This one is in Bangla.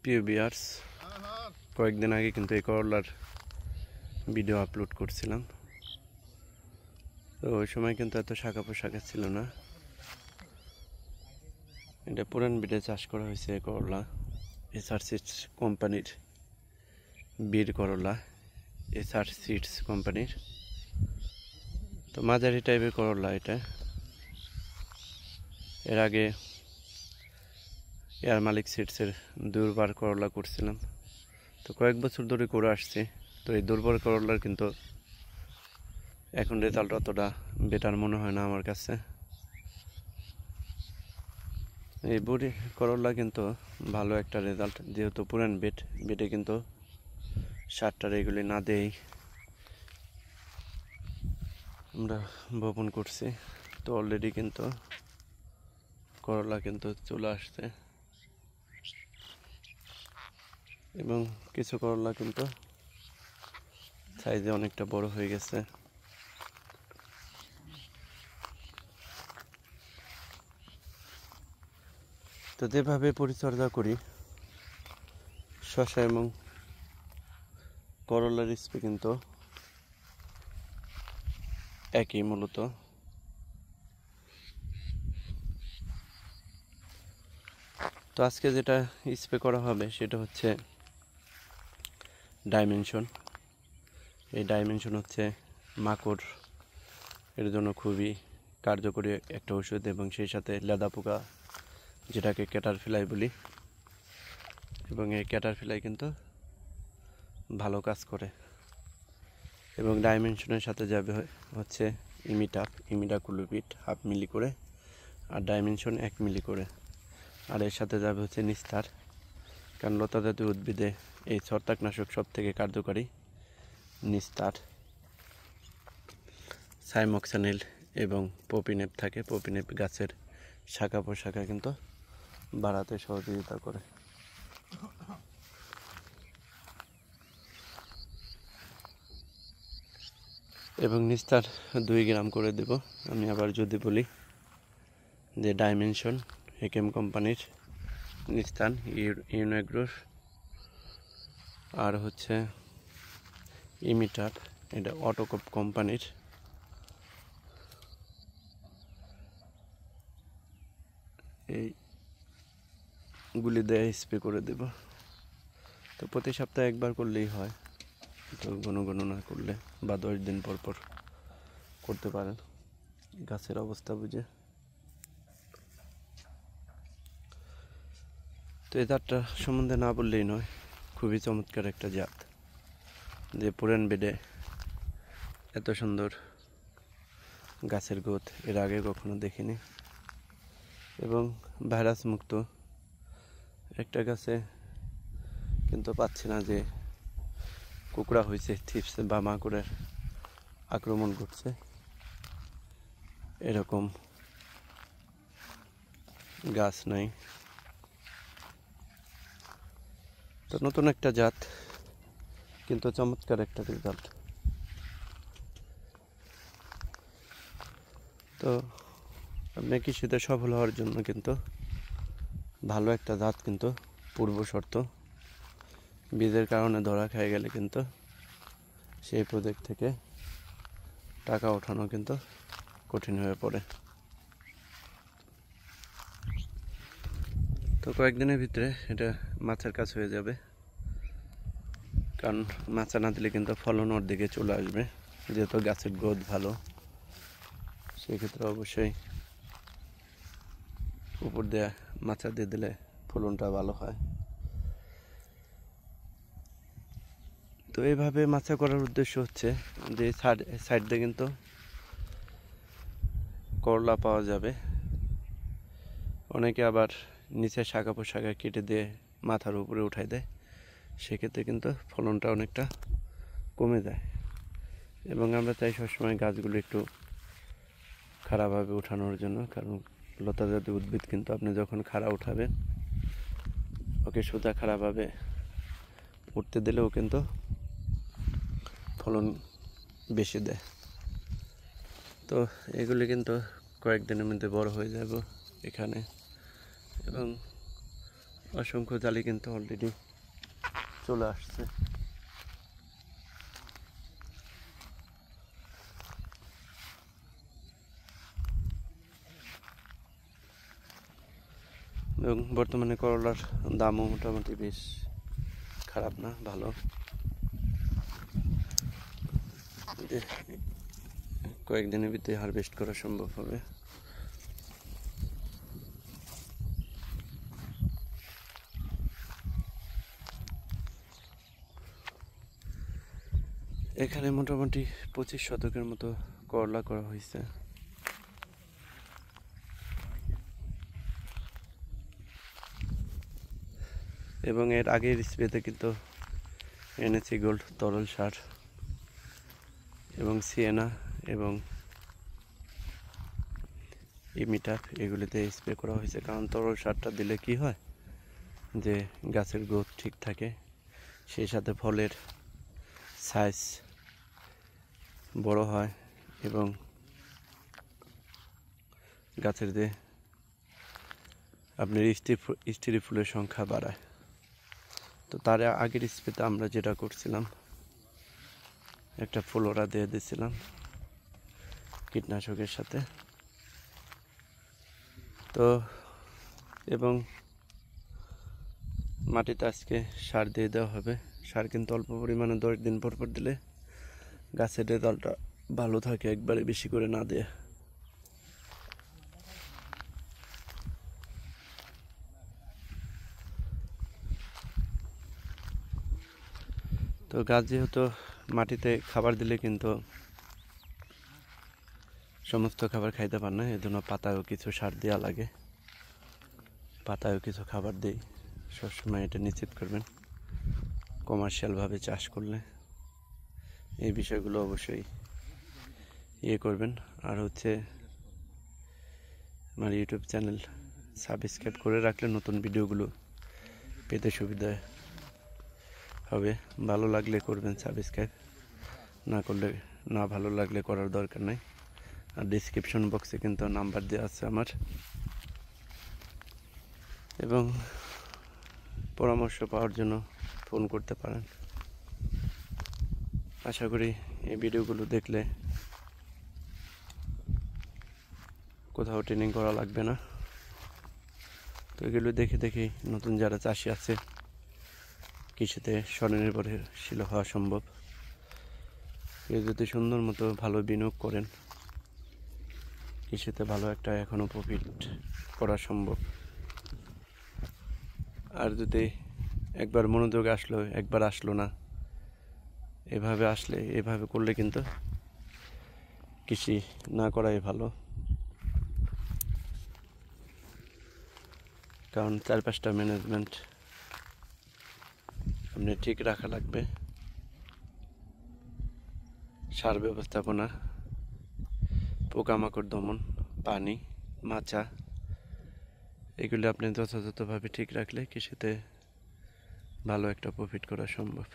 প্রিয় ভিউয়ার্স, কয়েকদিন আগে কিন্তু এই করলার ভিডিও আপলোড করছিলাম। তো ওই সময় কিন্তু এত শাখা পোশাকা ছিল না। এটা পুরান বিটে চাষ করা হয়েছে এই করলা, এসআর সিডস কোম্পানির বীর করলা, এসআর সিডস কোম্পানির। তো মাঝারি টাইপের করলা এটা। এর আগে এয়ার মালিক সিডসের দুর্বার করলা করছিলাম। তো কয়েক বছর ধরে করে আসছি। তো এই দুর্বার করলার কিন্তু এখন রেজাল্ট অতটা বেটার মনে হয় না আমার কাছে। এই বুড়ি করলা কিন্তু ভালো একটা রেজাল্ট, যেহেতু পুরান বেটে কিন্তু সারটার এগুলি না দেই আমরা বপন করছি। তো অলরেডি কিন্তু করলা কিন্তু চলে আসছে এবং কিছু করলা কিন্তু সাইজে অনেকটা বড় হয়ে গেছে। তো যেভাবে পরিচর্যা করি শসা এবং করলার স্প্রে কিন্তু একই মূলত। তো আজকে যেটা স্প্রে করা হবে সেটা হচ্ছে ডাইমেনশন। এই ডাইমেনশন হচ্ছে মাকড় এর জন্য খুবই কার্যকরী একটা ওষুধ, এবং সেই সাথে লেদা পোকা, যেটাকে ক্যাটারফ্লাই বলি, এবং এই ক্যাটারফ্লাই কিন্তু ভালো কাজ করে। এবং ডাইমেনশনের সাথে যাবে হচ্ছে ইমিডাক্লোপিড 1/2 মিলি করে, আর ডাইমেনশন 1 মিলি করে। আর এর সাথে যাবে হচ্ছে নিস্তার, কারণ লতা জাতীয় উদ্ভিদে এই ছত্রাকনাশক সব থেকে কার্যকারী নিস্তার। সাইমোক্সানিল এবং পপিনেপ থাকে। পপিনেপ গাছের শাখা প্রশাখা কিন্তু বাড়াতে সহযোগিতা করে। এবং নিস্তার 2 গ্রাম করে দেব। আমি আবার যদি বলি যে ডাইমেনশন হেকেম কোম্পানির নিস্তান ইউনোগ্রোর, আর হচ্ছে ইমিটার, এটা অটোকপ কোম্পানির। এইগুলি দিয়ে স্প্রে করে দেব। তো প্রতি সপ্তাহে একবার করলেই হয়, তো ঘন ঘন না করলে বা 10 দিন পর পর করতে পারেন গাছের অবস্থা বুঝে। তো এই জাতটা সম্বন্ধে না বললেই নয়, খুবই চমৎকার একটা জাত, যে পুরান বেডে এত সুন্দর গাছের গ্রোথ এর আগে কখনো দেখিনি। এবং ভাইরাস মুক্ত একটা গাছে কিন্তু পাচ্ছি না যে কুকড়া হয়েছে, থিপস বা মাকড়ের আক্রমণ করছে, এরকম গাছ নাই। তো নতুন একটা জাত, কিন্তু চমৎকার একটা রেজাল্ট। তো আপনি কৃষিতে সফল হওয়ার জন্য কিন্তু ভালো একটা জাত কিন্তু পূর্ব শর্ত। বীজের কারণে ধরা খেয়ে গেলে কিন্তু সেই প্রজেক্ট থেকে টাকা ওঠানো কিন্তু কঠিন হয়ে পড়ে। তো কয়েকদিনের ভিতরে এটা মাছের কাজ হয়ে যাবে, কারণ মাচা না দিলে কিন্তু ফলন ওর দিকে চলে আসবে। যেহেতু গাছের গ্রোথ ভালো, সেক্ষেত্রে অবশ্যই উপর দিয়ে মাচা দিয়ে দিলে ফলনটা ভালো হয়। তো এইভাবে মাচা করার উদ্দেশ্য হচ্ছে যে সাইড দিয়ে কিন্তু করলা পাওয়া যাবে। অনেকে আবার নিচে শাখা পোশাখা কেটে দিয়ে মাথার উপরে উঠাই দেয়, সেক্ষেত্রে কিন্তু ফলনটা অনেকটা কমে যায়। এবং আমরা চাই সবসময় গাছগুলো একটু খাড়াভাবে উঠানোর জন্য, কারণ লতা জাতীয় উদ্ভিদ কিন্তু আপনি যখন খাড়া উঠাবেন, ওকে সোজা খাড়াভাবে উঠতে দিলেও কিন্তু ফলন বেশি দেয়। তো এগুলি কিন্তু কয়েকদিনের মধ্যে বড় হয়ে যাব এখানে, এবং অসংখ্য জালি কিন্তু অলরেডি চলে আসছে। এবং বর্তমানে করলার দামও মোটামুটি বেশ খারাপ না, ভালো। কয়েকদিনের ভিতরে হারভেস্ট করা সম্ভব হবে। এখানে মোটামুটি 25 শতকের মতো করলা করা হয়েছে। এবং এর আগের স্প্রেতে কিন্তু এনেছি গোল্ড তরল সার এবং সিয়েনা এবং ইমিটাপ এগুলিতে স্প্রে করা হয়েছে। কারণ তরল সারটা দিলে কি হয় যে গাছের গ্রোথ ঠিক থাকে, সেই সাথে ফলের সাইজ বড় হয় এবং গাছের যে আপনার স্ত্রী ফুলের সংখ্যা বাড়ায়। তো তার আগের স্প্রেতে আমরা যেটা করছিলাম, একটা ফ্লোরা দিয়ে দিয়েছিলাম কীটনাশকের সাথে। তো এবং মাটিতে আজকে সার দিয়ে দেওয়া হবে। সার কিন্তু অল্প পরিমাণে 10 দিন পর পর দিলে গাছের রেজাল্টটা ভালো থাকে, একবারে বেশি করে না দিয়ে। তো গাছ যেহেতু মাটিতে খাবার দিলে কিন্তু সমস্ত খাবার খাইতে পারে না, এজন্য পাতায়ও কিছু সার দেওয়া লাগে, পাতায়ও কিছু খাবার দিই। সবসময় এটা নিশ্চিত করবেন কমার্শিয়ালভাবে চাষ করলে এই বিষয়গুলো অবশ্যই করবেন। আর হচ্ছে আমার ইউটিউব চ্যানেল সাবস্ক্রাইব করে রাখলে নতুন ভিডিওগুলো পেতে সুবিধা হবে। ভালো লাগলে করবেন সাবস্ক্রাইব, না করলে না ভালো লাগলে করার দরকার নাই। আর ডিসক্রিপশন বক্সে কিন্তু নাম্বার দেওয়া আছে আমার, এবং পরামর্শ পাওয়ার জন্য ফোন করতে পারেন। আশা করি এই ভিডিওগুলো দেখলে কোথাও ট্রেনিং করা লাগবে না। তো এগুলো দেখে দেখেই নতুন যারা চাষি আছে কৃষিতে স্বনির্ভরশীল হওয়া সম্ভব। কেউ যদি সুন্দর মতো ভালো বিনিয়োগ করেন, কৃষিতে ভালো একটা এখনও প্রফিট করা সম্ভব। আর যদি একবার মনোযোগ আসলো, একবার আসলো না, এভাবে করলে কিন্তু কৃষি না করাই ভালো। কারণ 4-5টা ম্যানেজমেন্ট আপনি ঠিক রাখা লাগবে। সার ব্যবস্থাপনা, পোকামাকড় দমন, পানি, মাচা, এগুলো আপনি যথাযথভাবে ঠিক রাখলে কৃষিতে ভালো একটা প্রফিট করা সম্ভব।